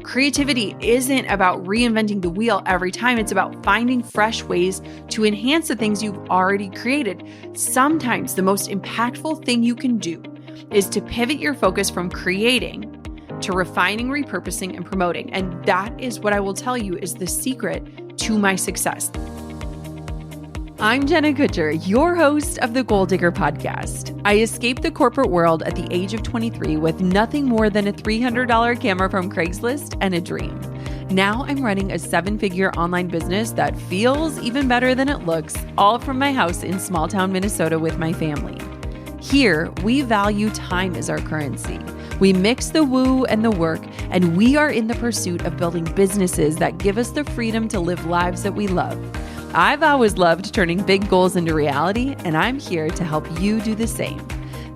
Creativity isn't about reinventing the wheel every time. It's about finding fresh ways to enhance the things you've already created. Sometimes the most impactful thing you can do is to pivot your focus from creating to refining, repurposing, and promoting. And that is what I will tell you is the secret to my success. I'm Jenna Kutcher, your host of the Goal Digger podcast. I escaped the corporate world at the age of 23 with nothing more than a $300 camera from Craigslist and a dream. Now I'm running a 7-figure online business that feels even better than it looks, all from my house in small town Minnesota with my family. Here, we value time as our currency. We mix the woo and the work, and we are in the pursuit of building businesses that give us the freedom to live lives that we love. I've always loved turning big goals into reality, and I'm here to help you do the same.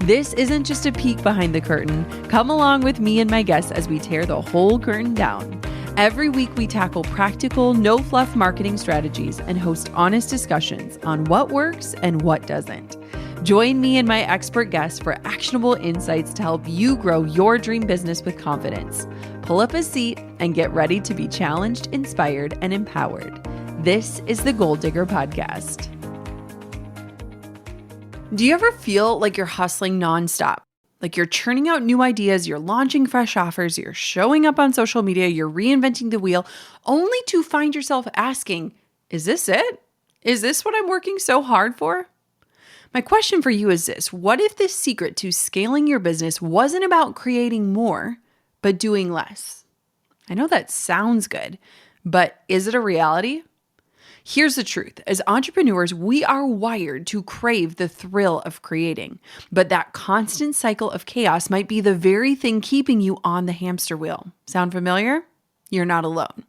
This isn't just a peek behind the curtain. Come along with me and my guests as we tear the whole curtain down. Every week, we tackle practical, no-fluff marketing strategies and host honest discussions on what works and what doesn't. Join me and my expert guests for actionable insights to help you grow your dream business with confidence. Pull up a seat and get ready to be challenged, inspired, and empowered. This is the Goal Digger podcast. Do you ever feel like you're hustling nonstop? Like you're churning out new ideas, you're launching fresh offers, you're showing up on social media, you're reinventing the wheel, only to find yourself asking, is this it? Is this what I'm working so hard for? My question for you is this: what if the secret to scaling your business wasn't about creating more, but doing less? I know that sounds good, but is it a reality? Here's the truth. As entrepreneurs, we are wired to crave the thrill of creating, but that constant cycle of chaos might be the very thing keeping you on the hamster wheel. Sound familiar? You're not alone.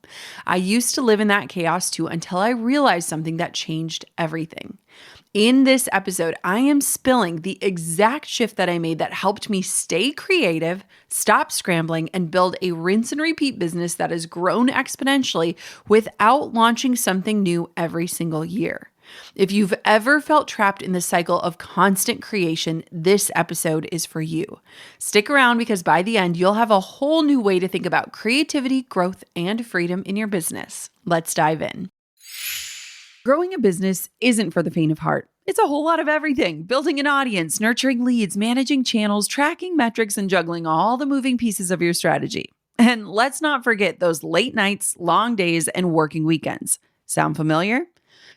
I used to live in that chaos too until I realized something that changed everything. In this episode, I am spilling the exact shift that I made that helped me stay creative, stop scrambling, and build a rinse and repeat business that has grown exponentially without launching something new every single year. If you've ever felt trapped in the cycle of constant creation, this episode is for you. Stick around because by the end, you'll have a whole new way to think about creativity, growth, and freedom in your business. Let's dive in. Growing a business isn't for the faint of heart. It's a whole lot of everything: building an audience, nurturing leads, managing channels, tracking metrics, and juggling all the moving pieces of your strategy. And let's not forget those late nights, long days, and working weekends. Sound familiar?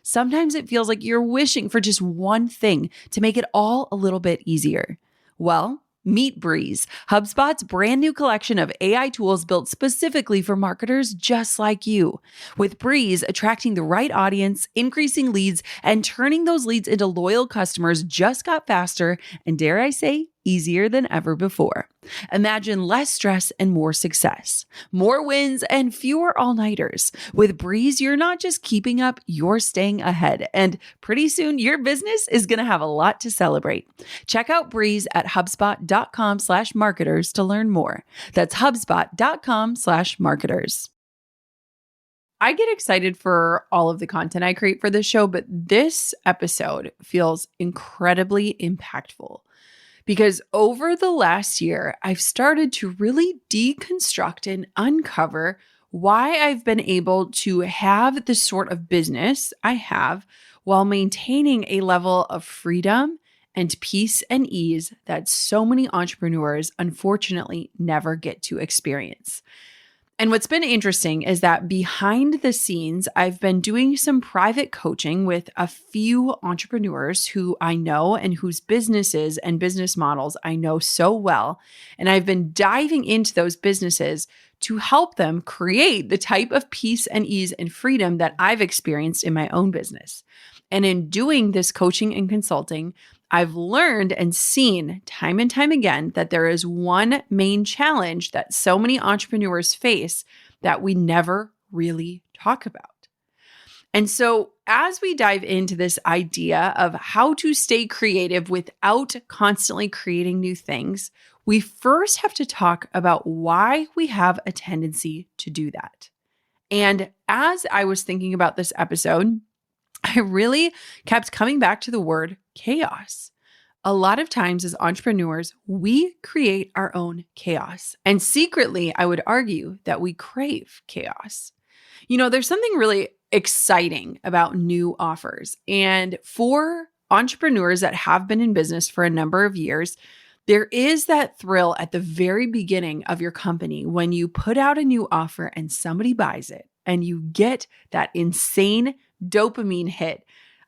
Sometimes it feels like you're wishing for just one thing to make it all a little bit easier. Well, meet Breeze, HubSpot's brand new collection of AI tools built specifically for marketers just like you. With Breeze, attracting the right audience, increasing leads, and turning those leads into loyal customers just got faster and, dare I say, easier than ever before. Imagine less stress and more success, more wins and fewer all-nighters. With Breeze, you're not just keeping up, you're staying ahead. And pretty soon, your business is going to have a lot to celebrate. Check out Breeze at HubSpot.com/marketers to learn more. That's HubSpot.com/marketers. I get excited for all of the content I create for this show, but this episode feels incredibly impactful. Because over the last year, I've started to really deconstruct and uncover why I've been able to have the sort of business I have while maintaining a level of freedom and peace and ease that so many entrepreneurs unfortunately never get to experience. And what's been interesting is that behind the scenes, I've been doing some private coaching with a few entrepreneurs who I know and whose businesses and business models I know so well. And I've been diving into those businesses to help them create the type of peace and ease and freedom that I've experienced in my own business. And in doing this coaching and consulting, I've learned and seen time and time again that there is one main challenge that so many entrepreneurs face that we never really talk about. And so as we dive into this idea of how to stay creative without constantly creating new things, we first have to talk about why we have a tendency to do that. And as I was thinking about this episode, I really kept coming back to the word chaos. A lot of times as entrepreneurs, we create our own chaos. And secretly, I would argue that we crave chaos. There's something really exciting about new offers. And for entrepreneurs that have been in business for a number of years, there is that thrill at the very beginning of your company when you put out a new offer and somebody buys it and you get that insane dopamine hit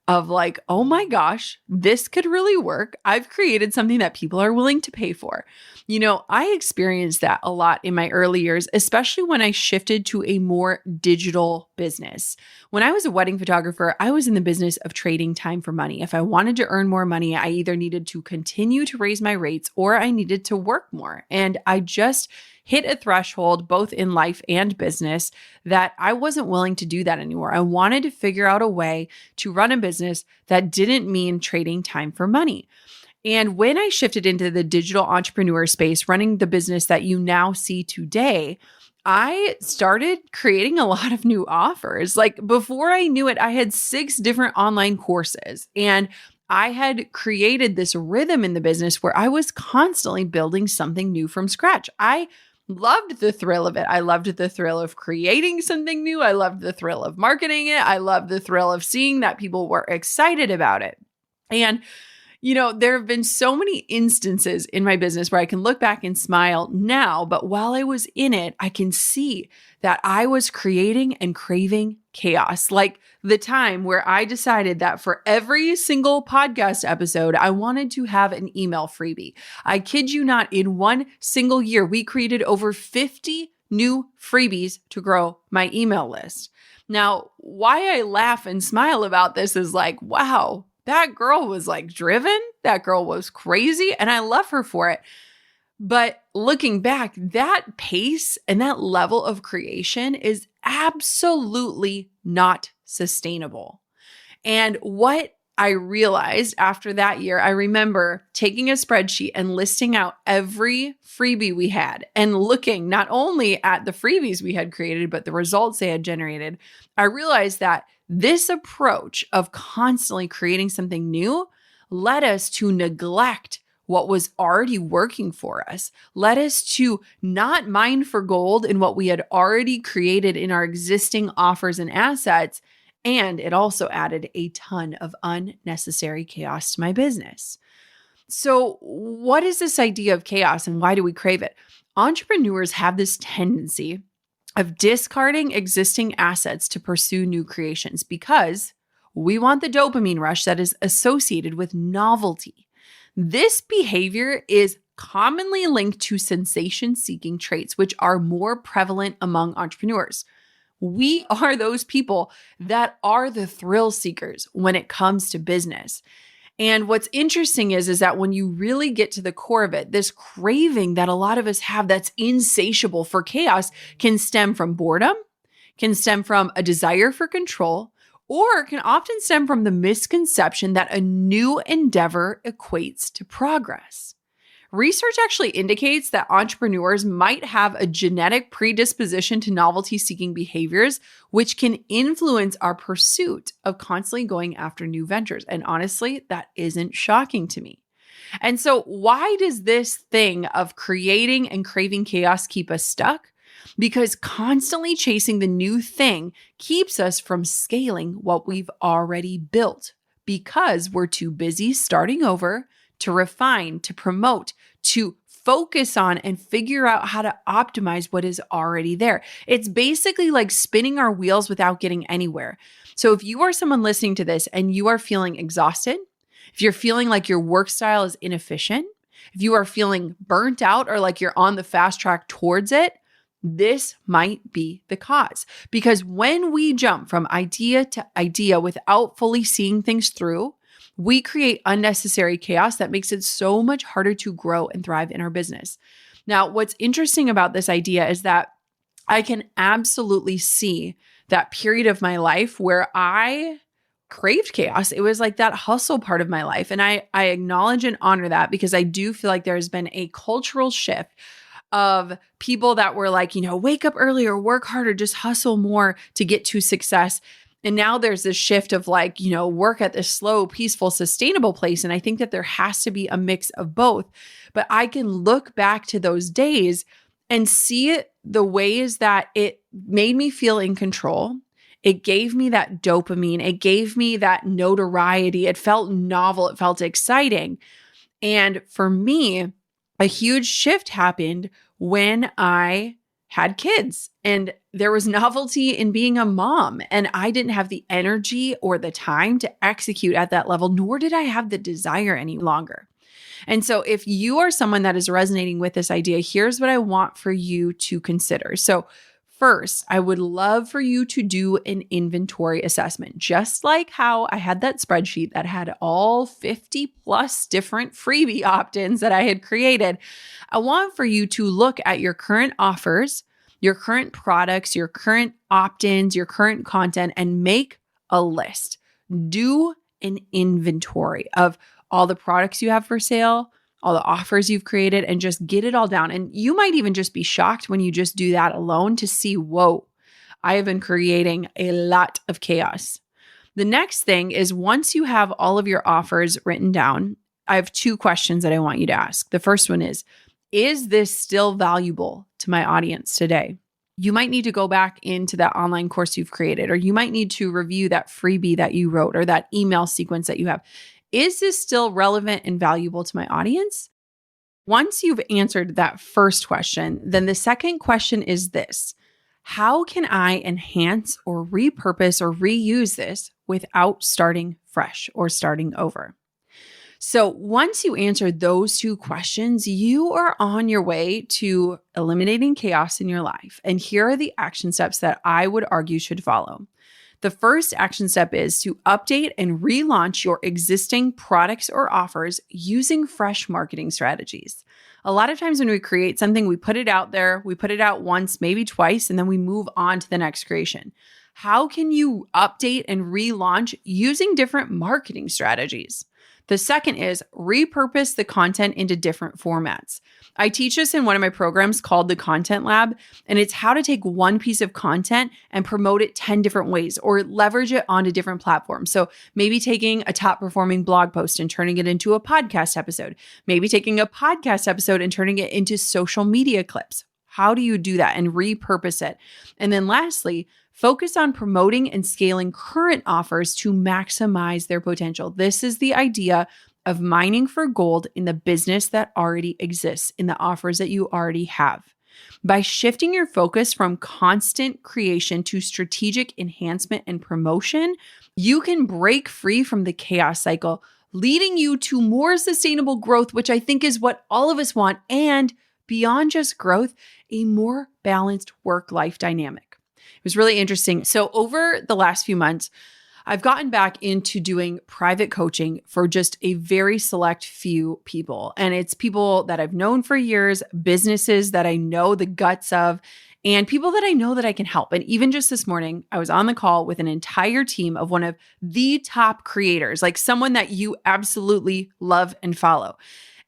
of like, oh my gosh, this could really work. I've created something that people are willing to pay for. I experienced that a lot in my early years, especially when I shifted to a more digital business. When I was a wedding photographer, I was in the business of trading time for money. If I wanted to earn more money, I either needed to continue to raise my rates or I needed to work more. And I just hit a threshold, both in life and business, that I wasn't willing to do that anymore. I wanted to figure out a way to run a business that didn't mean trading time for money. And when I shifted into the digital entrepreneur space, running the business that you now see today, I started creating a lot of new offers. Like before I knew it, I had 6 different online courses and I had created this rhythm in the business where I was constantly building something new from scratch. I loved the thrill of it. I loved the thrill of creating something new. I loved the thrill of marketing it. I loved the thrill of seeing that people were excited about it. And there have been so many instances in my business where I can look back and smile now, but while I was in it, I can see that I was creating and craving chaos. Like the time where I decided that for every single podcast episode, I wanted to have an email freebie. I kid you not, in one single year, we created over 50 new freebies to grow my email list. Now, why I laugh and smile about this is like, wow, that girl was like driven. That girl was crazy. And I love her for it. But looking back, that pace and that level of creation is absolutely not sustainable. And what I realized after that year, I remember taking a spreadsheet and listing out every freebie we had and looking not only at the freebies we had created, but the results they had generated. I realized that this approach of constantly creating something new led us to neglect what was already working for us, led us to not mine for gold in what we had already created in our existing offers and assets. And it also added a ton of unnecessary chaos to my business. So, what is this idea of chaos and why do we crave it? Entrepreneurs have this tendency of discarding existing assets to pursue new creations because we want the dopamine rush that is associated with novelty. This behavior is commonly linked to sensation-seeking traits, which are more prevalent among entrepreneurs. We are those people that are the thrill seekers when it comes to business. And what's interesting is that when you really get to the core of it, this craving that a lot of us have that's insatiable for chaos can stem from boredom, can stem from a desire for control, or can often stem from the misconception that a new endeavor equates to progress. Research actually indicates that entrepreneurs might have a genetic predisposition to novelty-seeking behaviors, which can influence our pursuit of constantly going after new ventures. And honestly, that isn't shocking to me. And so why does this thing of creating and craving chaos keep us stuck? Because constantly chasing the new thing keeps us from scaling what we've already built because we're too busy starting over, to refine, to promote, to focus on and figure out how to optimize what is already there. It's basically like spinning our wheels without getting anywhere. So if you are someone listening to this and you are feeling exhausted, if you're feeling like your work style is inefficient, if you are feeling burnt out or like you're on the fast track towards it, this might be the cause. Because when we jump from idea to idea without fully seeing things through, we create unnecessary chaos that makes it so much harder to grow and thrive in our business. Now, what's interesting about this idea is that I can absolutely see that period of my life where I craved chaos. It was like that hustle part of my life. And I acknowledge and honor that because I do feel like there's been a cultural shift of people that were like, wake up earlier, work harder, just hustle more to get to success. And now there's this shift of like, work at this slow, peaceful, sustainable place. And I think that there has to be a mix of both. But I can look back to those days and see it the ways that it made me feel in control. It gave me that dopamine. It gave me that notoriety. It felt novel. It felt exciting. And for me, a huge shift happened when I had kids, and there was novelty in being a mom, and I didn't have the energy or the time to execute at that level, nor did I have the desire any longer. And so if you are someone that is resonating with this idea, here's what I want for you to consider. So first, I would love for you to do an inventory assessment, just like how I had that spreadsheet that had all 50 plus different freebie opt-ins that I had created. I want for you to look at your current offers, your current products, your current opt-ins, your current content, and make a list. Do an inventory of all the products you have for sale, all the offers you've created, and just get it all down. And you might even just be shocked when you just do that alone to see, whoa, I have been creating a lot of chaos. The next thing is, once you have all of your offers written down, I have 2 questions that I want you to ask. The first one is this still valuable to my audience today? You might need to go back into that online course you've created, or you might need to review that freebie that you wrote or that email sequence that you have. Is this still relevant and valuable to my audience? Once you've answered that first question, then the second question is this: how can I enhance or repurpose or reuse this without starting fresh or starting over? So once you answer those 2 questions, you are on your way to eliminating chaos in your life. And here are the action steps that I would argue should follow. The first action step is to update and relaunch your existing products or offers using fresh marketing strategies. A lot of times when we create something, we put it out there, we put it out once, maybe twice, and then we move on to the next creation. How can you update and relaunch using different marketing strategies? The second is repurpose the content into different formats. I teach this in one of my programs called the Content Lab, and it's how to take one piece of content and promote it 10 different ways or leverage it onto different platforms. So maybe taking a top performing blog post and turning it into a podcast episode, maybe taking a podcast episode and turning it into social media clips. How do you do that and repurpose it? And then lastly, focus on promoting and scaling current offers to maximize their potential. This is the idea of mining for gold in the business that already exists, in the offers that you already have. By shifting your focus from constant creation to strategic enhancement and promotion, you can break free from the chaos cycle, leading you to more sustainable growth, which I think is what all of us want, and beyond just growth, a more balanced work-life dynamic. It was really interesting. So over the last few months, I've gotten back into doing private coaching for just a very select few people. And it's people that I've known for years, businesses that I know the guts of, and people that I know that I can help. And even just this morning, I was on the call with an entire team of one of the top creators, like someone that you absolutely love and follow.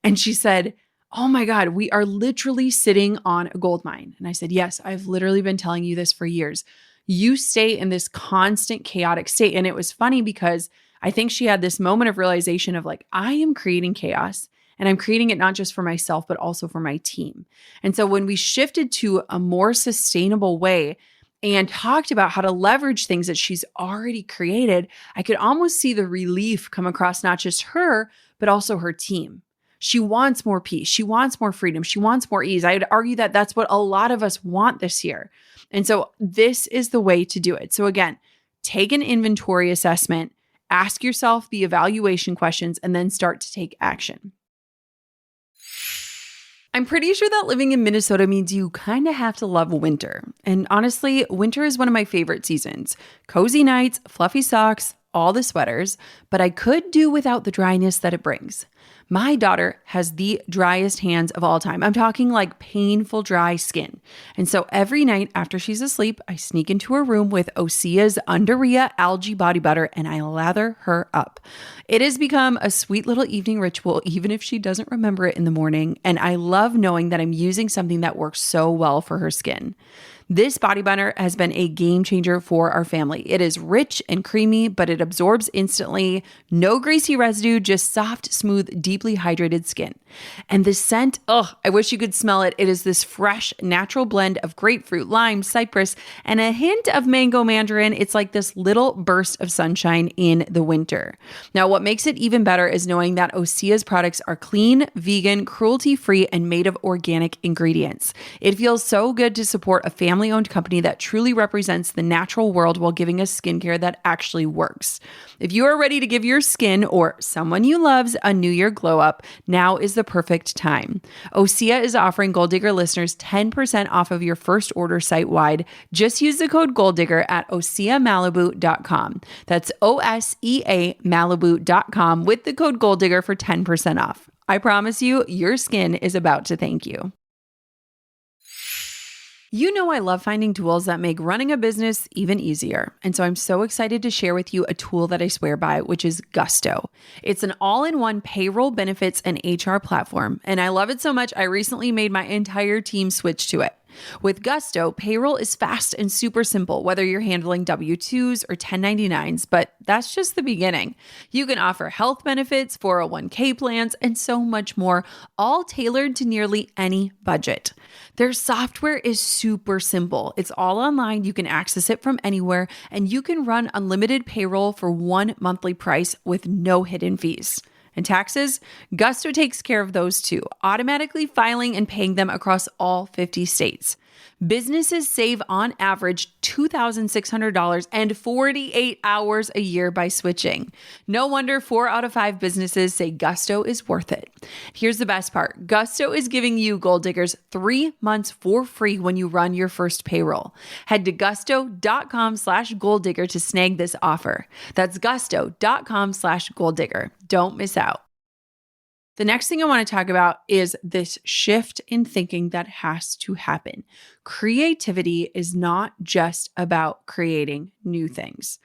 And she said, "Oh my God, we are literally sitting on a gold mine." And I said, "Yes, I've literally been telling you this for years. You stay in this constant chaotic state." And it was funny because I think she had this moment of realization of like, I am creating chaos, and I'm creating it not just for myself, but also for my team. And so when we shifted to a more sustainable way and talked about how to leverage things that she's already created, I could almost see the relief come across not just her, but also her team. She wants more peace. She wants more freedom. She wants more ease. I would argue that that's what a lot of us want this year. And so this is the way to do it. So again, take an inventory assessment, ask yourself the evaluation questions, and then start to take action. I'm pretty sure that living in Minnesota means you kind of have to love winter. And honestly, winter is one of my favorite seasons. Cozy nights, fluffy socks, all the sweaters, but I could do without the dryness that it brings. My daughter has the driest hands of all time. I'm talking like painful dry skin. And so every night after she's asleep, I sneak into her room with Osea's Underia Algae Body Butter and I lather her up. It has become a sweet little evening ritual, even if she doesn't remember it in the morning. And I love knowing that I'm using something that works so well for her skin. This body butter has been a game changer for our family. It is rich and creamy, but it absorbs instantly. No greasy residue, just soft, smooth, deeply hydrated skin. And the scent, I wish you could smell it. It is this fresh, natural blend of grapefruit, lime, cypress, and a hint of mango mandarin. It's like this little burst of sunshine in the winter. Now, what makes it even better is knowing that Osea's products are clean, vegan, cruelty-free, and made of organic ingredients. It feels so good to support a family-owned company that truly represents the natural world while giving us skincare that actually works. If you are ready to give your skin or someone you love's a New Year glow up, now is the perfect time. Osea is offering Goal Digger listeners 10% off of your first order site-wide. Just use the code GOALDIGGER at oseamalibu.com. That's OSEA Malibu.com with the code GOALDIGGER for 10% off. I promise you, your skin is about to thank you. You know I love finding tools that make running a business even easier. And so I'm so excited to share with you a tool that I swear by, which is Gusto. It's an all-in-one payroll, benefits, and HR platform. And I love it so much, I recently made my entire team switch to it. With Gusto, payroll is fast and super simple, whether you're handling W-2s or 1099s, but that's just the beginning. You can offer health benefits, 401k plans, and so much more, all tailored to nearly any budget. Their software is super simple. It's all online. You can access it from anywhere, and you can run unlimited payroll for one monthly price with no hidden fees. And taxes? Gusto takes care of those too, automatically filing and paying them across all 50 states. Businesses save on average $2,600 and 48 hours a year by switching. No wonder 4 out of 5 businesses say Gusto is worth it. Here's the best part. Gusto is giving you Goal Diggers 3 months for free when you run your first payroll. Head to gusto.com/goaldigger to snag this offer. That's gusto.com/goaldigger. Don't miss out. The next thing I want to talk about is this shift in thinking that has to happen. Creativity is not just about creating new things.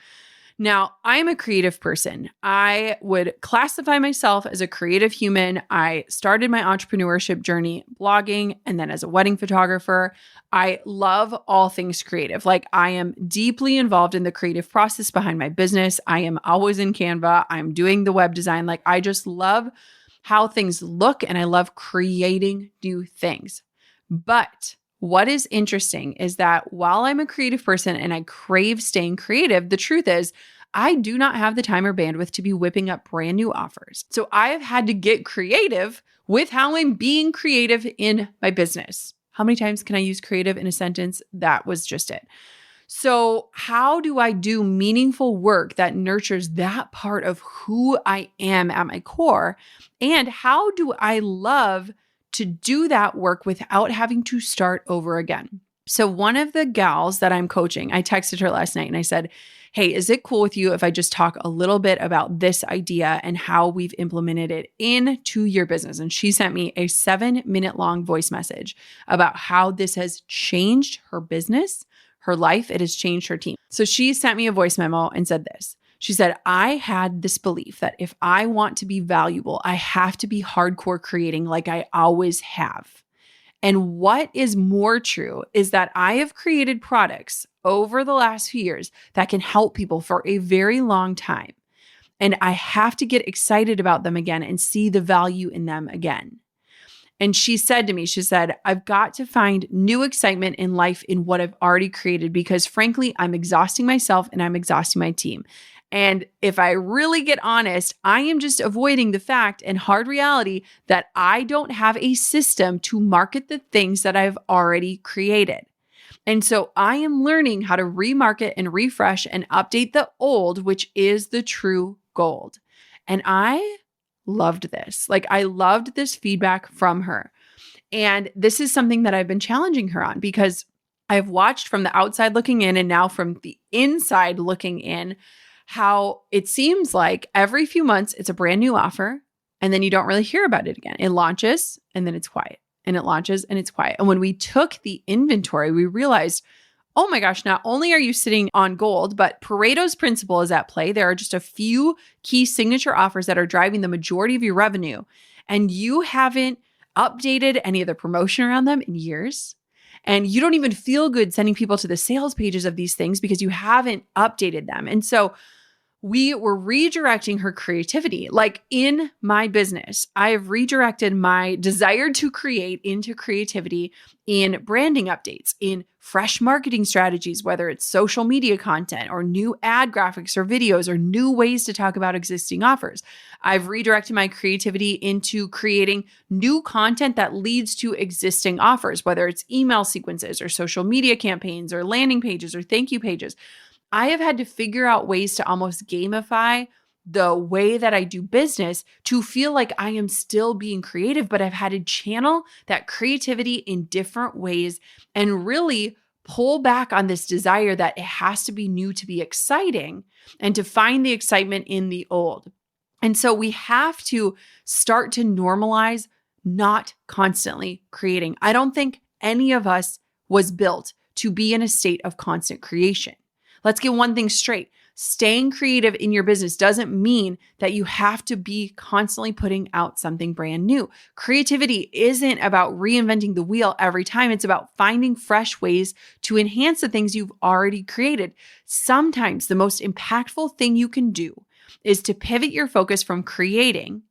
Now, I'm a creative person. I would classify myself as a creative human. I started my entrepreneurship journey blogging and then as a wedding photographer. I love all things creative. Like, I am deeply involved in the creative process behind my business. I am always in Canva. I'm doing the web design. Like, I just love how things look, and I love creating new things. But what is interesting is that while I'm a creative person and I crave staying creative, the truth is I do not have the time or bandwidth to be whipping up brand new offers. So I have had to get creative with how I'm being creative in my business. How many times can I use creative in a sentence? That was just it. So how do I do meaningful work that nurtures that part of who I am at my core? And how do I love to do that work without having to start over again? So one of the gals that I'm coaching, I texted her last night and I said, hey, is it cool with you if I just talk a little bit about this idea and how we've implemented it into your business? And she sent me a 7-minute long voice message about how this has changed her business, her life. It has changed her team. So she sent me a voice memo and said this. She said, I had this belief that if I want to be valuable, I have to be hardcore creating like I always have. And what is more true is that I have created products over the last few years that can help people for a very long time. And I have to get excited about them again and see the value in them again. And she said to me, she said, I've got to find new excitement in life in what I've already created because frankly, I'm exhausting myself and I'm exhausting my team. And if I really get honest, I am just avoiding the fact and hard reality that I don't have a system to market the things that I've already created. And so I am learning how to remarket and refresh and update the old, which is the true gold. And I loved this. Like, I loved this feedback from her. And this is something that I've been challenging her on because I've watched from the outside looking in and now from the inside looking in how it seems like every few months it's a brand new offer and then you don't really hear about it again. It launches and then it's quiet and it launches and it's quiet. And when we took the inventory, we realized, oh my gosh, not only are you sitting on gold, but Pareto's principle is at play. There are just a few key signature offers that are driving the majority of your revenue, and you haven't updated any of the promotion around them in years. And you don't even feel good sending people to the sales pages of these things because you haven't updated them. And so we were redirecting her creativity. Like in my business, I have redirected my desire to create into creativity in branding updates, in fresh marketing strategies, whether it's social media content or new ad graphics or videos or new ways to talk about existing offers. I've redirected my creativity into creating new content that leads to existing offers, whether it's email sequences or social media campaigns or landing pages or thank you pages. I have had to figure out ways to almost gamify the way that I do business to feel like I am still being creative, but I've had to channel that creativity in different ways and really pull back on this desire that it has to be new to be exciting and to find the excitement in the old. And so we have to start to normalize not constantly creating. I don't think any of us was built to be in a state of constant creation. Let's get one thing straight. Staying creative in your business doesn't mean that you have to be constantly putting out something brand new. Creativity isn't about reinventing the wheel every time. It's about finding fresh ways to enhance the things you've already created. Sometimes the most impactful thing you can do is to pivot your focus from creating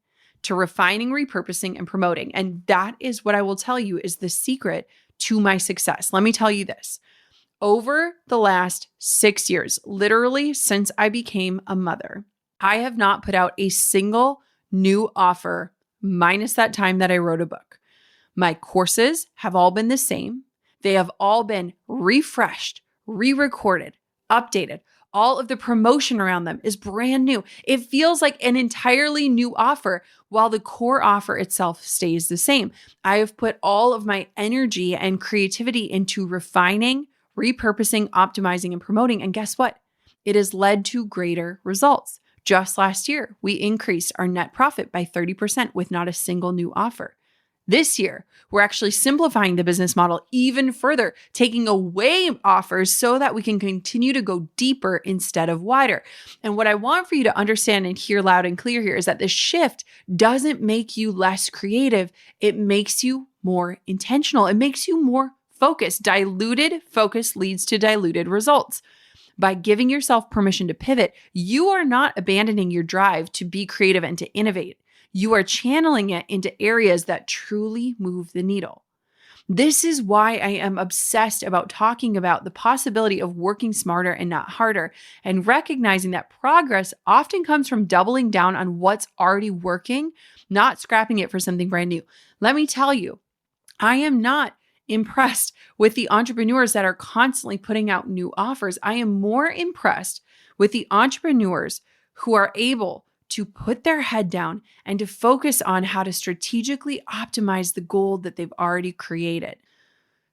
to refining, repurposing, and promoting. And that is what I will tell you is the secret to my success. Let me tell you this. Over the last 6 years, literally since I became a mother, I have not put out a single new offer minus that time that I wrote a book. My courses have all been the same. They have all been refreshed, re-recorded, updated. All of the promotion around them is brand new. It feels like an entirely new offer while the core offer itself stays the same. I have put all of my energy and creativity into refining, repurposing, optimizing, and promoting. And guess what? It has led to greater results. Just last year, we increased our net profit by 30% with not a single new offer. This year, we're actually simplifying the business model even further, taking away offers so that we can continue to go deeper instead of wider. And what I want for you to understand and hear loud and clear here is that this shift doesn't make you less creative. It makes you more intentional. It makes you more focused. Diluted focus leads to diluted results. By giving yourself permission to pivot, you are not abandoning your drive to be creative and to innovate. You are channeling it into areas that truly move the needle. This is why I am obsessed about talking about the possibility of working smarter and not harder, and recognizing that progress often comes from doubling down on what's already working, not scrapping it for something brand new. Let me tell you, I am not impressed with the entrepreneurs that are constantly putting out new offers. I am more impressed with the entrepreneurs who are able to put their head down and to focus on how to strategically optimize the goal that they've already created.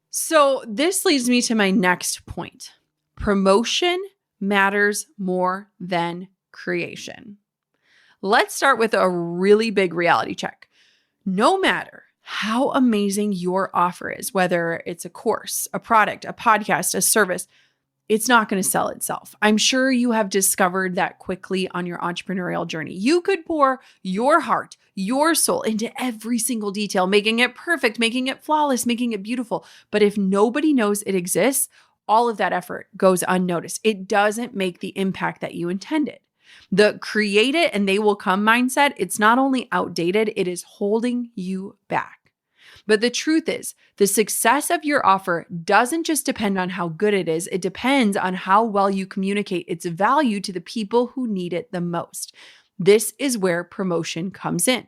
So this leads me to my next point. Promotion matters more than creation. Let's start with a really big reality check. No matter how amazing your offer is, whether it's a course, a product, a podcast, a service, it's not going to sell itself. I'm sure you have discovered that quickly on your entrepreneurial journey. You could pour your heart, your soul into every single detail, making it perfect, making it flawless, making it beautiful. But if nobody knows it exists, all of that effort goes unnoticed. It doesn't make the impact that you intended. The create it and they will come mindset, it's not only outdated, it is holding you back. But the truth is, the success of your offer doesn't just depend on how good it is, it depends on how well you communicate its value to the people who need it the most. This is where promotion comes in.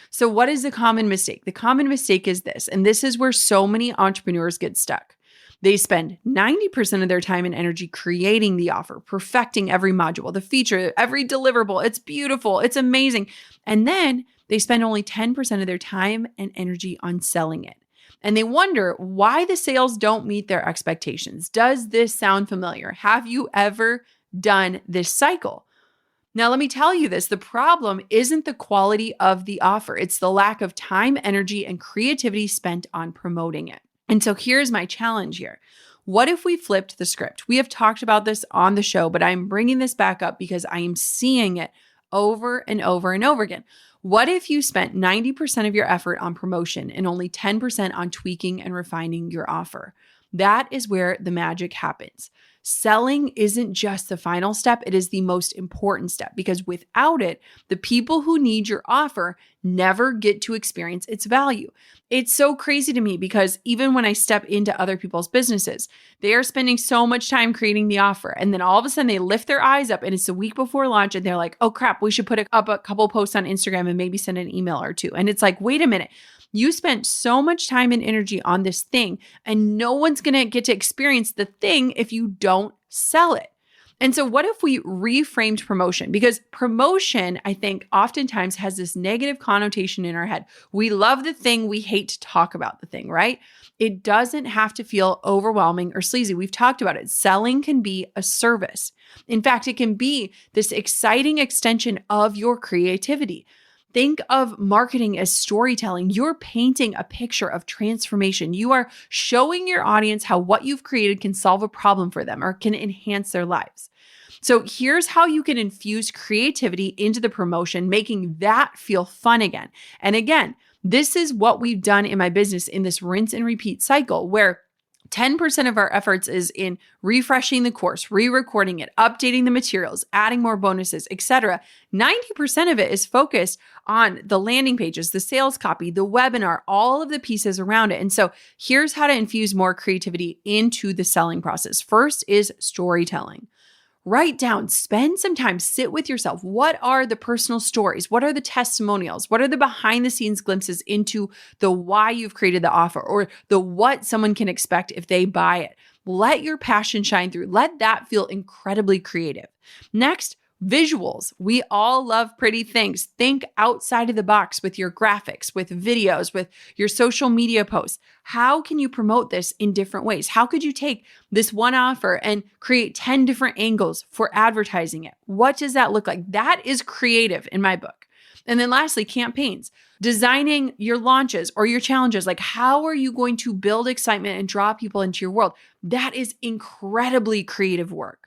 So what is the common mistake? The common mistake is this, and this is where so many entrepreneurs get stuck. They spend 90% of their time and energy creating the offer, perfecting every module, the feature, every deliverable. It's beautiful. It's amazing. And then they spend only 10% of their time and energy on selling it. And they wonder why the sales don't meet their expectations. Does this sound familiar? Have you ever done this cycle? Now, let me tell you this. The problem isn't the quality of the offer. It's the lack of time, energy, and creativity spent on promoting it. And so here's my challenge here. What if we flipped the script? We have talked about this on the show, but I'm bringing this back up because I am seeing it over and over and over again. What if you spent 90% of your effort on promotion and only 10% on tweaking and refining your offer? That is where the magic happens. Selling isn't just the final step, it is the most important step because without it, the people who need your offer never get to experience its value. It's so crazy to me because even when I step into other people's businesses, they are spending so much time creating the offer. And then all of a sudden they lift their eyes up and it's the week before launch and they're like, oh crap, we should put up a couple posts on Instagram and maybe send an email or two. And it's like, wait a minute. You spent so much time and energy on this thing, and no one's going to get to experience the thing if you don't sell it. And so what if we reframed promotion? Because promotion, I think, oftentimes has this negative connotation in our head. We love the thing, we hate to talk about the thing, right? It doesn't have to feel overwhelming or sleazy. We've talked about it. Selling can be a service. In fact, it can be this exciting extension of your creativity. Think of marketing as storytelling. You're painting a picture of transformation. You are showing your audience how what you've created can solve a problem for them or can enhance their lives. So here's how you can infuse creativity into the promotion, making that feel fun again. And again, this is what we've done in my business in this rinse and repeat cycle where 10% of our efforts is in refreshing the course, re-recording it, updating the materials, adding more bonuses, etc. 90% of it is focused on the landing pages, the sales copy, the webinar, all of the pieces around it. And so here's how to infuse more creativity into the selling process. First is storytelling. Write down, spend some time, sit with yourself. What are the personal stories? What are the testimonials? What are the behind the scenes glimpses into the why you've created the offer or the what someone can expect if they buy it? Let your passion shine through. Let that feel incredibly creative. Next, visuals. We all love pretty things. Think outside of the box with your graphics, with videos, with your social media posts. How can you promote this in different ways? How could you take this one offer and create 10 different angles for advertising it? What does that look like? That is creative in my book. And then lastly, campaigns. Designing your launches or your challenges. Like, how are you going to build excitement and draw people into your world? That is incredibly creative work.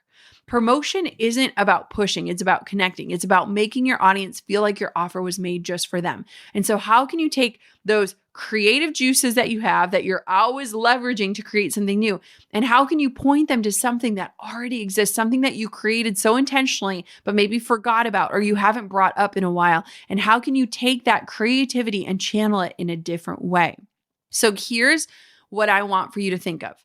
Promotion isn't about pushing, it's about connecting. It's about making your audience feel like your offer was made just for them. And so how can you take those creative juices that you have that you're always leveraging to create something new? And how can you point them to something that already exists, something that you created so intentionally, but maybe forgot about or you haven't brought up in a while? And how can you take that creativity and channel it in a different way? So here's what I want for you to think of.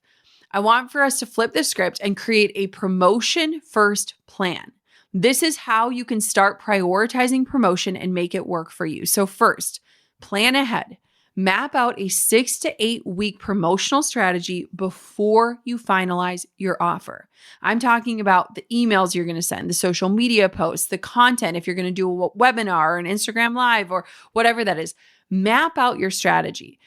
I want for us to flip the script and create a promotion first plan. This is how you can start prioritizing promotion and make it work for you. So first, plan ahead. Map out a 6 to 8 week promotional strategy before you finalize your offer. I'm talking about the emails you're going to send, the social media posts, the content, if you're going to do a webinar or an Instagram live or whatever that is. Map out your strategy.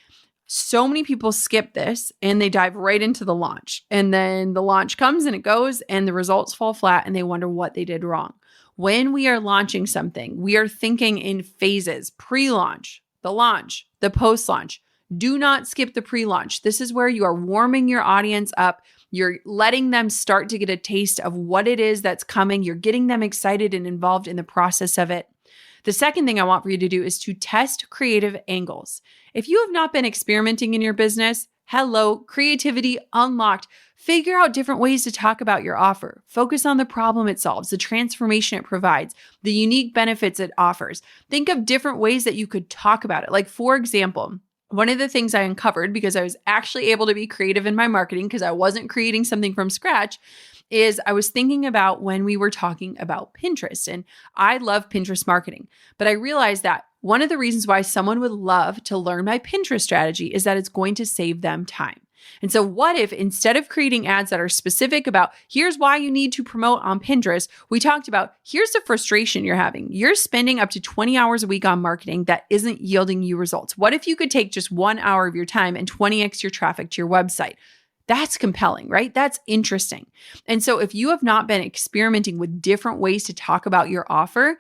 So many people skip this and they dive right into the launch. And then the launch comes and it goes and the results fall flat and they wonder what they did wrong. When we are launching something, we are thinking in phases: pre-launch, the post-launch. Do not skip the pre-launch. This is where you are warming your audience up. You're letting them start to get a taste of what it is that's coming. You're getting them excited and involved in the process of it. The second thing I want for you to do is to test creative angles. If you have not been experimenting in your business, hello, creativity unlocked. Figure out different ways to talk about your offer. Focus on the problem it solves, the transformation it provides, the unique benefits it offers. Think of different ways that you could talk about it. Like, for example, one of the things I uncovered because I was actually able to be creative in my marketing because I wasn't creating something from scratch is I was thinking about when we were talking about Pinterest, and I love Pinterest marketing, but I realized that one of the reasons why someone would love to learn my Pinterest strategy is that it's going to save them time. And so what if instead of creating ads that are specific about here's why you need to promote on Pinterest, we talked about here's the frustration you're having. You're spending up to 20 hours a week on marketing that isn't yielding you results. What if you could take just 1 hour of your time and 20x your traffic to your website? That's compelling, right? That's interesting. And so if you have not been experimenting with different ways to talk about your offer,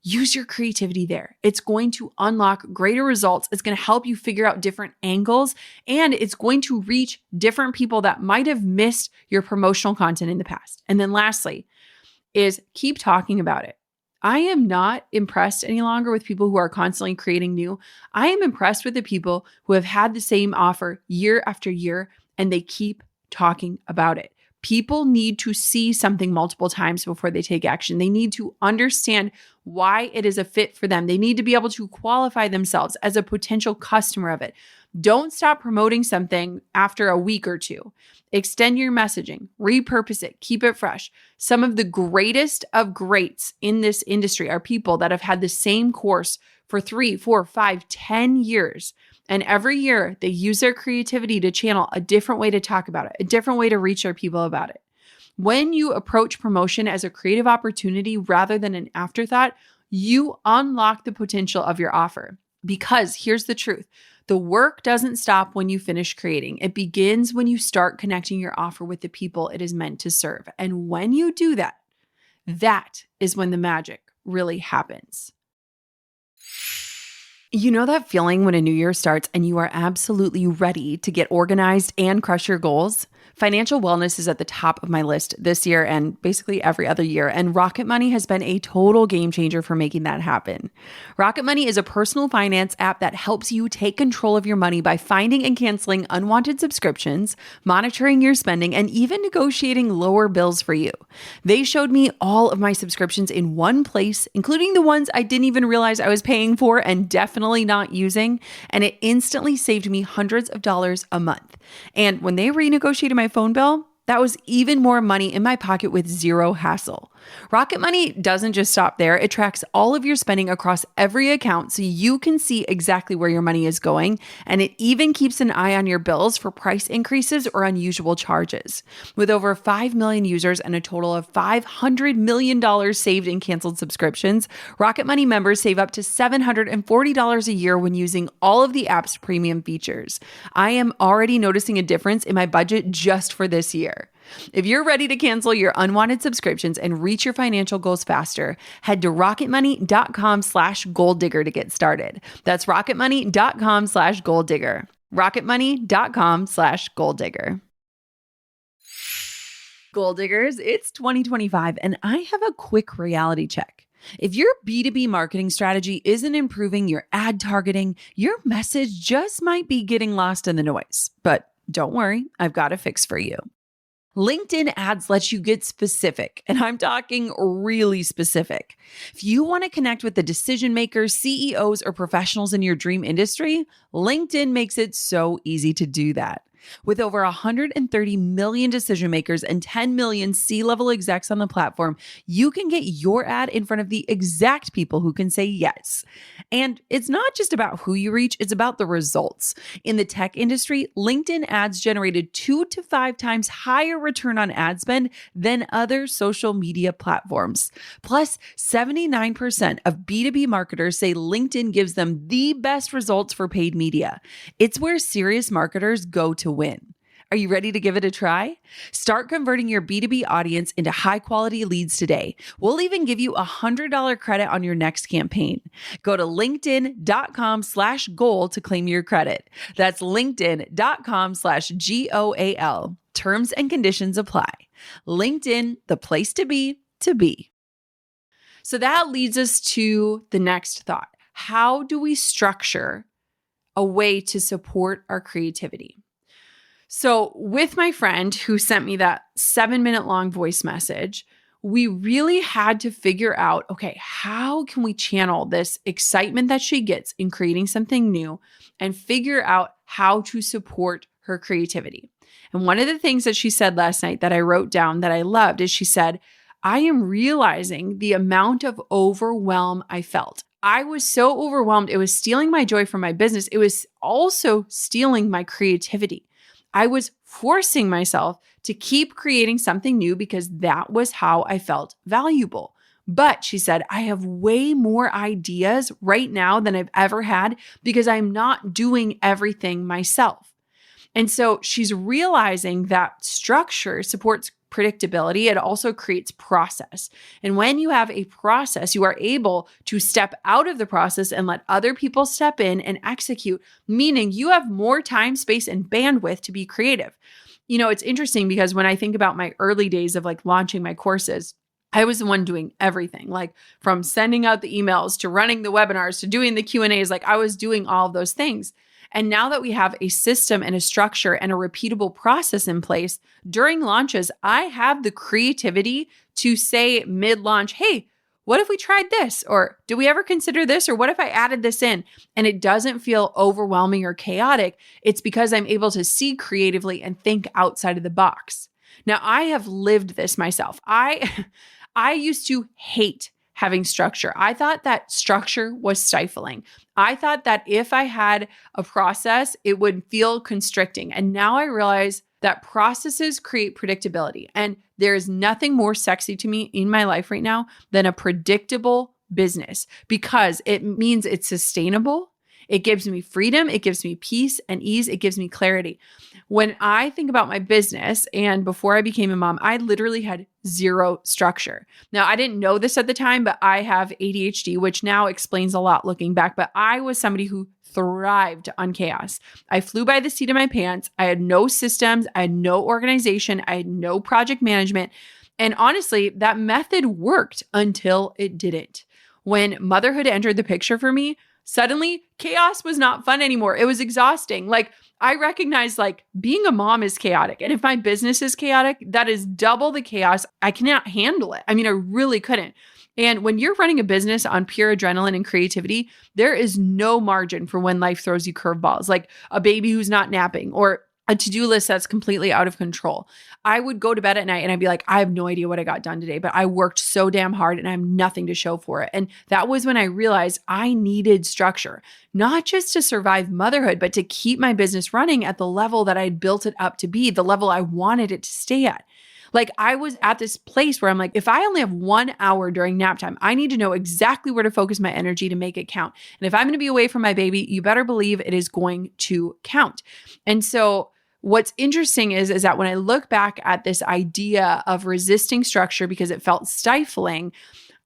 use your creativity there. It's going to unlock greater results. It's going to help you figure out different angles, and it's going to reach different people that might have missed your promotional content in the past. And then lastly is keep talking about it. I am not impressed any longer with people who are constantly creating new. I am impressed with the people who have had the same offer year after year and they keep talking about it. People need to see something multiple times before they take action. They need to understand why it is a fit for them. They need to be able to qualify themselves as a potential customer of it. Don't stop promoting something after a week or two. Extend your messaging, repurpose it, keep it fresh. Some of the greatest of greats in this industry are people that have had the same course for 3, 4, 5, 10 years. And every year they use their creativity to channel a different way to talk about it, a different way to reach their people about it. When you approach promotion as a creative opportunity rather than an afterthought, you unlock the potential of your offer. Because here's the truth. The work doesn't stop when you finish creating. It begins when you start connecting your offer with the people it is meant to serve. And when you do that, that is when the magic really happens. You know that feeling when a new year starts and you are absolutely ready to get organized and crush your goals? Financial wellness is at the top of my list this year and basically every other year, and Rocket Money has been a total game changer for making that happen. Rocket Money is a personal finance app that helps you take control of your money by finding and canceling unwanted subscriptions, monitoring your spending, and even negotiating lower bills for you. They showed me all of my subscriptions in one place, including the ones I didn't even realize I was paying for and definitely not using, and it instantly saved me hundreds of dollars a month. And when they renegotiated my phone bill, that was even more money in my pocket with zero hassle. Rocket Money doesn't just stop there. It tracks all of your spending across every account so you can see exactly where your money is going. And it even keeps an eye on your bills for price increases or unusual charges. With over 5 million users and a total of $500 million saved in canceled subscriptions, Rocket Money members save up to $740 a year when using all of the app's premium features. I am already noticing a difference in my budget just for this year. If you're ready to cancel your unwanted subscriptions and reach your financial goals faster, head to rocketmoney.com/goaldigger to get started. That's rocketmoney.com/goaldigger. rocketmoney.com/goaldigger. Goal diggers, it's 2025 and I have a quick reality check. If your B2B marketing strategy isn't improving your ad targeting, your message just might be getting lost in the noise. But don't worry, I've got a fix for you. LinkedIn ads lets you get specific, and I'm talking really specific. If you want to connect with the decision makers, CEOs, or professionals in your dream industry, LinkedIn makes it so easy to do that. With over 130 million decision makers and 10 million C-level execs on the platform, you can get your ad in front of the exact people who can say yes. And it's not just about who you reach, it's about the results. In the tech industry, LinkedIn ads generated 2 to 5 times higher return on ad spend than other social media platforms. Plus, 79% of B2B marketers say LinkedIn gives them the best results for paid media. It's where serious marketers go to win. Are you ready to give it a try? Start converting your B2B audience into high-quality leads today. We'll even give you a $100 credit on your next campaign. Go to linkedin.com/goal to claim your credit. That's linkedin.com/GOAL. Terms and conditions apply. LinkedIn, the place to be to be. So that leads us to the next thought. How do we structure a way to support our creativity? So with my friend who sent me that 7-minute long voice message, we really had to figure out, okay, how can we channel this excitement that she gets in creating something new and figure out how to support her creativity? And one of the things that she said last night that I wrote down that I loved is she said, I am realizing the amount of overwhelm I felt. I was so overwhelmed. It was stealing my joy from my business. It was also stealing my creativity. I was forcing myself to keep creating something new because that was how I felt valuable. But she said, I have way more ideas right now than I've ever had because I'm not doing everything myself. And so she's realizing that structure supports predictability. It also creates process. And when you have a process, you are able to step out of the process and let other people step in and execute, meaning you have more time, space, and bandwidth to be creative. You know, it's interesting because when I think about my early days of like launching my courses, I was the one doing everything, like from sending out the emails to running the webinars to doing the Q&As. Like I was doing all of those things. And now that we have a system and a structure and a repeatable process in place, during launches, I have the creativity to say mid-launch, hey, what if we tried this? Or do we ever consider this? Or what if I added this in? And it doesn't feel overwhelming or chaotic. It's because I'm able to see creatively and think outside of the box. Now, I have lived this myself. I used to hate having structure. I thought that structure was stifling. I thought that if I had a process, it would feel constricting. And now I realize that processes create predictability. And there is nothing more sexy to me in my life right now than a predictable business, because it means it's sustainable. It gives me freedom. It gives me peace and ease. It gives me clarity. When I think about my business, and before I became a mom, I literally had zero structure. Now, I didn't know this at the time, but I have ADHD, which now explains a lot looking back. But I was somebody who thrived on chaos. I flew by the seat of my pants. I had no systems. I had no organization. I had no project management. And honestly, that method worked until it didn't. When motherhood entered the picture for me, suddenly chaos was not fun anymore. It was exhausting. Like, I recognized being a mom is chaotic. And if my business is chaotic, that is double the chaos. I cannot handle it. I mean, I really couldn't. And when you're running a business on pure adrenaline and creativity, there is no margin for when life throws you curveballs, like a baby who's not napping or a to-do list that's completely out of control. I would go to bed at night and I'd be like, I have no idea what I got done today, but I worked so damn hard and I have nothing to show for it. And that was when I realized I needed structure, not just to survive motherhood, but to keep my business running at the level that I'd built it up to be, the level I wanted it to stay at. I was at this place where I'm like, if I only have 1 hour during nap time, I need to know exactly where to focus my energy to make it count. And if I'm going to be away from my baby, you better believe it is going to count. And so what's interesting is that when I look back at this idea of resisting structure because it felt stifling,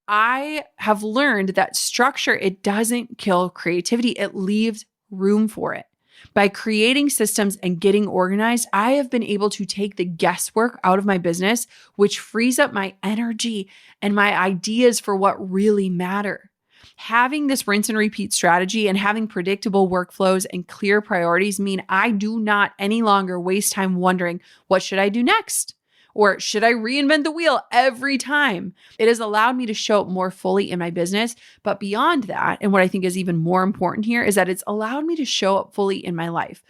I have learned that structure, it doesn't kill creativity. It leaves room for it. By creating systems and getting organized, I have been able to take the guesswork out of my business, which frees up my energy and my ideas for what really matter. Having this rinse and repeat strategy and having predictable workflows and clear priorities mean I do not any longer waste time wondering, what should I do next? Or should I reinvent the wheel every time? It has allowed me to show up more fully in my business. But beyond that, and what I think is even more important here, is that it's allowed me to show up fully in my life.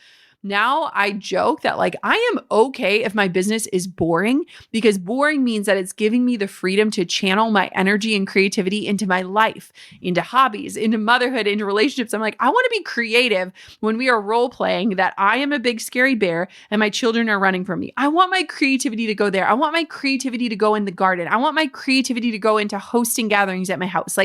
Now I joke that I am okay if my business is boring, because boring means that it's giving me the freedom to channel my energy and creativity into my life, into hobbies, into motherhood, into relationships. I'm like, I want to be creative when we are role playing that I am a big scary bear and my children are running from me. I want my creativity to go there. I want my creativity to go in the garden. I want my creativity to go into hosting gatherings at my house.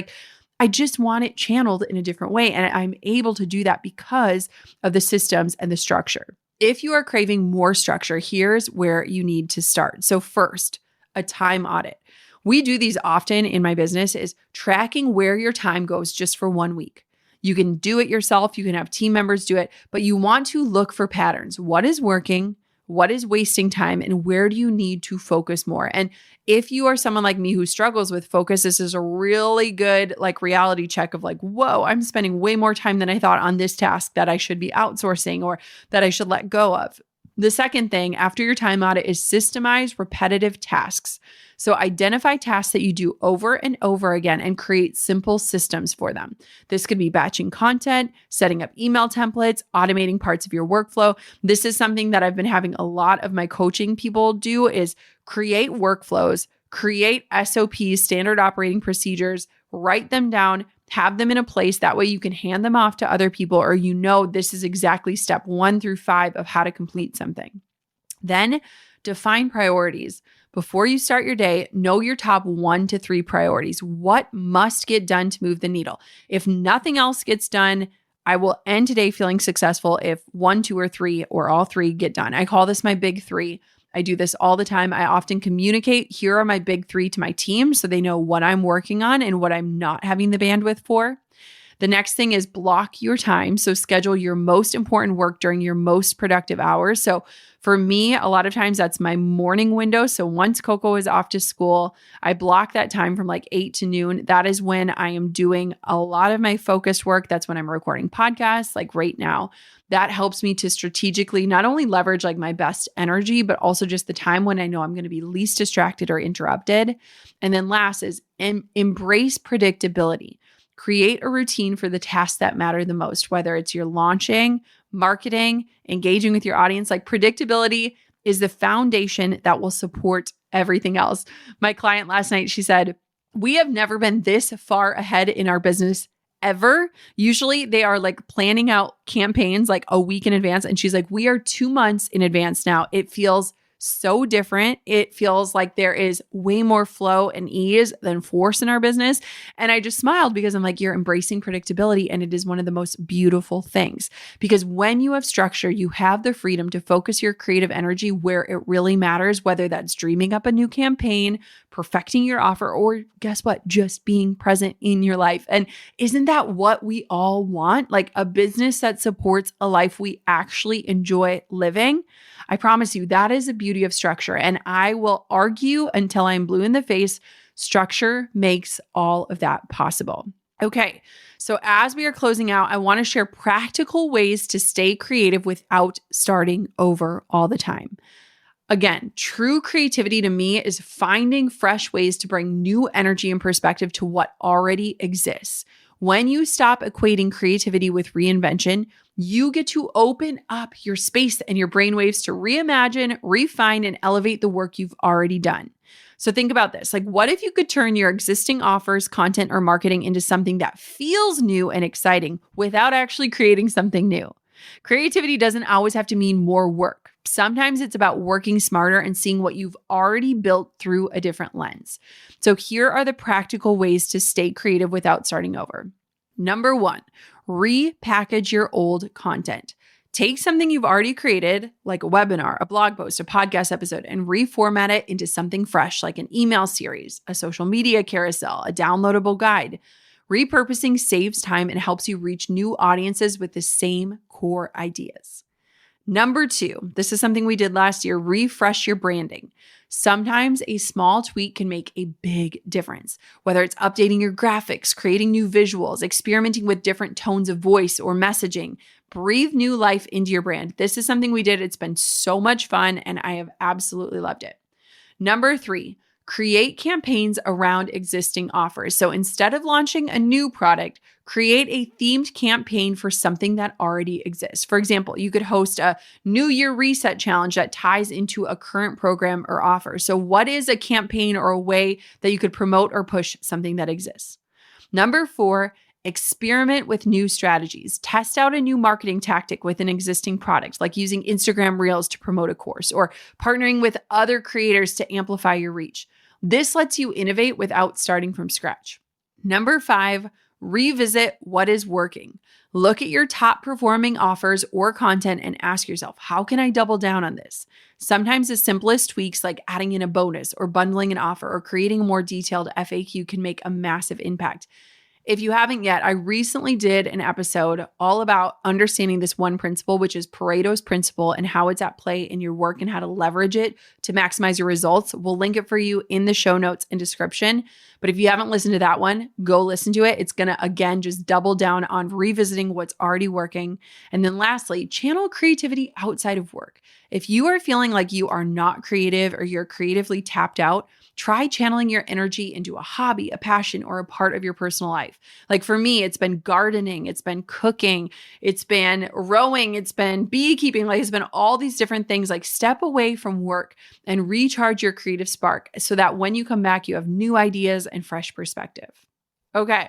I just want it channeled in a different way. And I'm able to do that because of the systems and the structure. If you are craving more structure, here's where you need to start. So first, a time audit. We do these often in my business, is tracking where your time goes just for 1 week. You can do it yourself. You can have team members do it, but you want to look for patterns. What is working? What is wasting time? And where do you need to focus more? And if you are someone like me who struggles with focus, this is a really good reality check of whoa, I'm spending way more time than I thought on this task that I should be outsourcing or that I should let go of. The second thing after your time audit is systemize repetitive tasks. So identify tasks that you do over and over again and create simple systems for them. This could be batching content, setting up email templates, automating parts of your workflow. This is something that I've been having a lot of my coaching people do, is create workflows, create SOPs, standard operating procedures, write them down, have them in a place. That way you can hand them off to other people, or this is exactly step 1 through 5 of how to complete something. Then define priorities. Before you start your day, know your top 1 to 3 priorities. What must get done to move the needle? If nothing else gets done, I will end today feeling successful if 1, 2, or 3, or all 3 get done. I call this my big 3. I do this all the time. I often communicate, here are my big 3 to my team so they know what I'm working on and what I'm not having the bandwidth for. The next thing is block your time. So schedule your most important work during your most productive hours. So for me, a lot of times that's my morning window. So once Coco is off to school, I block that time from like 8 to noon. That is when I am doing a lot of my focused work. That's when I'm recording podcasts, like right now. That helps me to strategically not only leverage like my best energy, but also just the time when I know I'm going to be least distracted or interrupted. And then last is embrace predictability. Create a routine for the tasks that matter the most, whether it's your launching, marketing, engaging with your audience. Like predictability is the foundation that will support everything else. My client last night, she said, we have never been this far ahead in our business ever. Usually they are like planning out campaigns like a week in advance. And she's like, we are 2 months in advance now. It feels so different. It feels like there is way more flow and ease than force in our business. And I just smiled because I'm like, you're embracing predictability. And it is one of the most beautiful things because when you have structure, you have the freedom to focus your creative energy where it really matters, whether that's dreaming up a new campaign, perfecting your offer, or guess what? Just being present in your life. And isn't that what we all want? Like a business that supports a life we actually enjoy living. I promise you, that is the beauty of structure. And I will argue until I'm blue in the face, structure makes all of that possible. Okay, so as we are closing out, I want to share practical ways to stay creative without starting over all the time. Again, true creativity to me is finding fresh ways to bring new energy and perspective to what already exists. When you stop equating creativity with reinvention, you get to open up your space and your brainwaves to reimagine, refine, and elevate the work you've already done. So think about this. Like, what if you could turn your existing offers, content, or marketing into something that feels new and exciting without actually creating something new? Creativity doesn't always have to mean more work. Sometimes it's about working smarter and seeing what you've already built through a different lens. So here are the practical ways to stay creative without starting over. Number 1, repackage your old content. Take something you've already created, like a webinar, a blog post, a podcast episode, and reformat it into something fresh, like an email series, a social media carousel, a downloadable guide. Repurposing saves time and helps you reach new audiences with the same core ideas. Number 2, this is something we did last year, refresh your branding. Sometimes a small tweak can make a big difference, whether it's updating your graphics, creating new visuals, experimenting with different tones of voice or messaging. Breathe new life into your brand. This is something we did. It's been so much fun and I have absolutely loved it. Number 3, create campaigns around existing offers. So instead of launching a new product, create a themed campaign for something that already exists. For example, you could host a New Year Reset challenge that ties into a current program or offer. So what is a campaign or a way that you could promote or push something that exists? Number 4, experiment with new strategies. Test out a new marketing tactic with an existing product, like using Instagram Reels to promote a course or partnering with other creators to amplify your reach. This lets you innovate without starting from scratch. Number 5, revisit what is working. Look at your top performing offers or content and ask yourself, how can I double down on this? Sometimes the simplest tweaks like adding in a bonus or bundling an offer or creating a more detailed FAQ can make a massive impact. If you haven't yet, I recently did an episode all about understanding this one principle, which is Pareto's principle and how it's at play in your work and how to leverage it to maximize your results. We'll link it for you in the show notes and description. But if you haven't listened to that one, go listen to it. It's going to, again, just double down on revisiting what's already working. And then lastly, channel creativity outside of work. If you are feeling like you are not creative or you're creatively tapped out, try channeling your energy into a hobby, a passion, or a part of your personal life. Like for me, it's been gardening, it's been cooking, it's been rowing, it's been beekeeping, like it's been all these different things. Like step away from work and recharge your creative spark so that when you come back, you have new ideas and fresh perspective. Okay.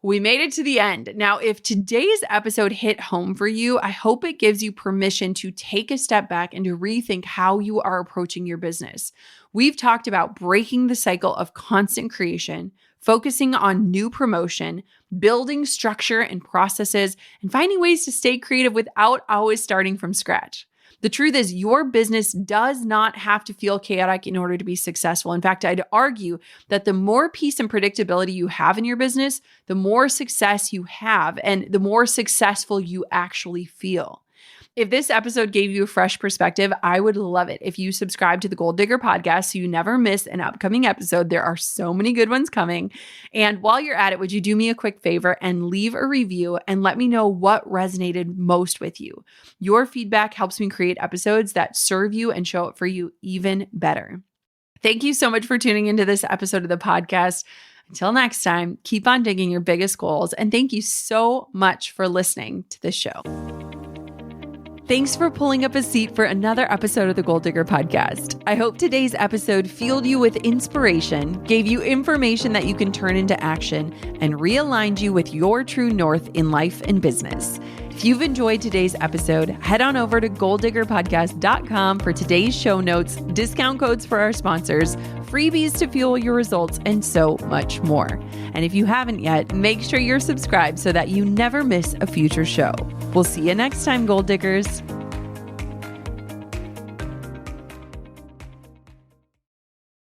We made it to the end. Now, if today's episode hit home for you, I hope it gives you permission to take a step back and to rethink how you are approaching your business. We've talked about breaking the cycle of constant creation, focusing on new promotion, building structure and processes, and finding ways to stay creative without always starting from scratch. The truth is, your business does not have to feel chaotic in order to be successful. In fact, I'd argue that the more peace and predictability you have in your business, the more success you have and the more successful you actually feel. If this episode gave you a fresh perspective, I would love it if you subscribe to the Goal Digger podcast so you never miss an upcoming episode. There are so many good ones coming. And while you're at it, would you do me a quick favor and leave a review and let me know what resonated most with you? Your feedback helps me create episodes that serve you and show up for you even better. Thank you so much for tuning into this episode of the podcast. Until next time, keep on digging your biggest goals. And thank you so much for listening to this show. Thanks for pulling up a seat for another episode of the Goal Digger podcast. I hope today's episode fueled you with inspiration, gave you information that you can turn into action, and realigned you with your true north in life and business. If you've enjoyed today's episode, head on over to goaldiggerpodcast.com for today's show notes, discount codes for our sponsors, freebies to fuel your results, and so much more. And if you haven't yet, make sure you're subscribed so that you never miss a future show. We'll see you next time, Goal Diggers.